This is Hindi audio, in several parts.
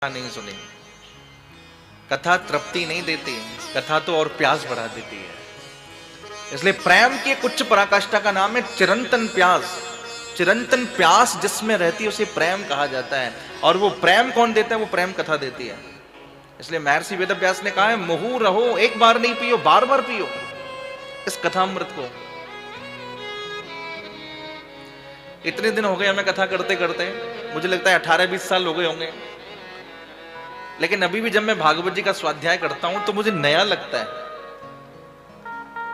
नहीं सुनी। कथा तृप्ति नहीं देती, कथा तो और प्यास बढ़ा देती है। इसलिए प्रेम की एक उच्च पराकाष्ठा का नाम है चिरंतन प्यास। चिरंतन प्यास जिसमें रहती है उसे प्रेम कहा जाता है। और वो प्रेम कौन देता है? वो प्रेम कथा देती है। इसलिए महर्षि वेदव्यास ने कहा है, मुहु रहो, एक बार नहीं पियो, बार बार पियो इस कथामृत को। इतने दिन हो गए हमें कथा करते करते, मुझे लगता है 18-20 साल हो गए होंगे, लेकिन अभी भी जब मैं भागवत जी का स्वाध्याय करता हूं तो मुझे नया लगता है।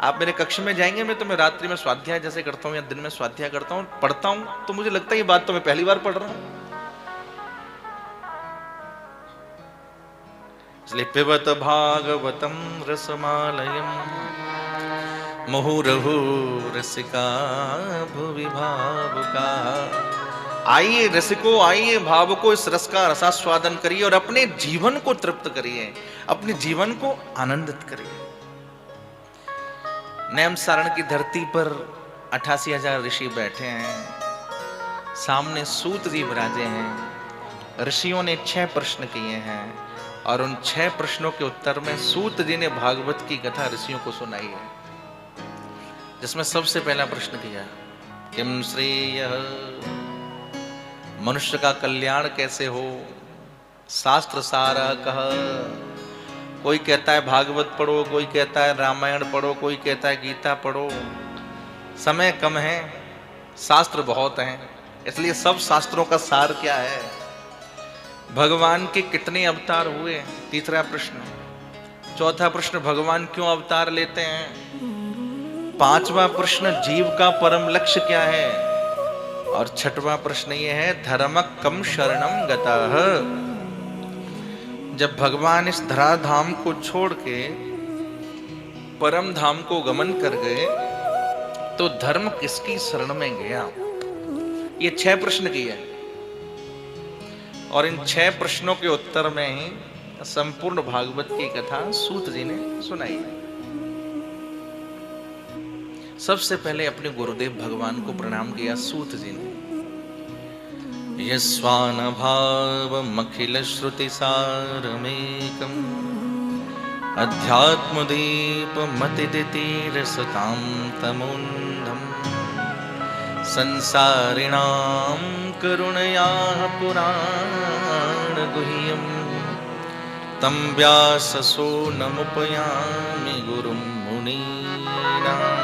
आप मेरे कक्ष में जाएंगे, मैं तो मैं रात्रि में स्वाध्याय जैसे करता हूं या दिन में स्वाध्याय करता हूं, पढ़ता हूं तो मुझे लगता है ये बात तो मैं पहली बार पढ़ रहा हूं। इसलिए पिबत भागवतम रसमालयम मुहुरहु रसिका भुवि भावुका। आइए रसिको, आइए भावुको, इस रस का रसास्वादन करिए और अपने जीवन को तृप्त करिए, अपने जीवन को आनंदित करिए। नैमसारण की धरती पर 88,000 ऋषि बैठे हैं, सामने सूत जी विराजे हैं। ऋषियों ने 6 प्रश्न किए हैं और उन 6 प्रश्नों के उत्तर में सूत जी ने भागवत की कथा ऋषियों को सुनाई है। जिसमें सबसे पहला प्रश्न किया, किम श्रेय, मनुष्य का कल्याण कैसे हो, शास्त्र सारा कह। कोई कहता है भागवत पढ़ो, कोई कहता है रामायण पढ़ो, कोई कहता है गीता पढ़ो। समय कम है, शास्त्र बहुत हैं, इसलिए सब शास्त्रों का सार क्या है? भगवान के कितने अवतार हुए? तीसरा प्रश्न। चौथा प्रश्न, भगवान क्यों अवतार लेते हैं? पांचवा प्रश्न, जीव का परम लक्ष्य क्या है? और छठवां प्रश्न ये है, धर्म कम शरणम गतः। जब भगवान इस धराधाम को छोड़ के परम धाम को गमन कर गए तो धर्म किसकी शरण में गया? ये 6 प्रश्न किए और इन 6 प्रश्नों के उत्तर में ही संपूर्ण भागवत की कथा सूत जी ने सुनाई। सबसे पहले अपने गुरुदेव भगवान को प्रणाम किया सूत जी ने। यस्वानभावमखिल श्रुति सारमेकम अध्यात्मदीपमतिदितिरसतां तमोन्धं संसारिणां करुणया पुराणगुह्यं तं व्याससो नमुपयामि गुरुं मुनीनाम्।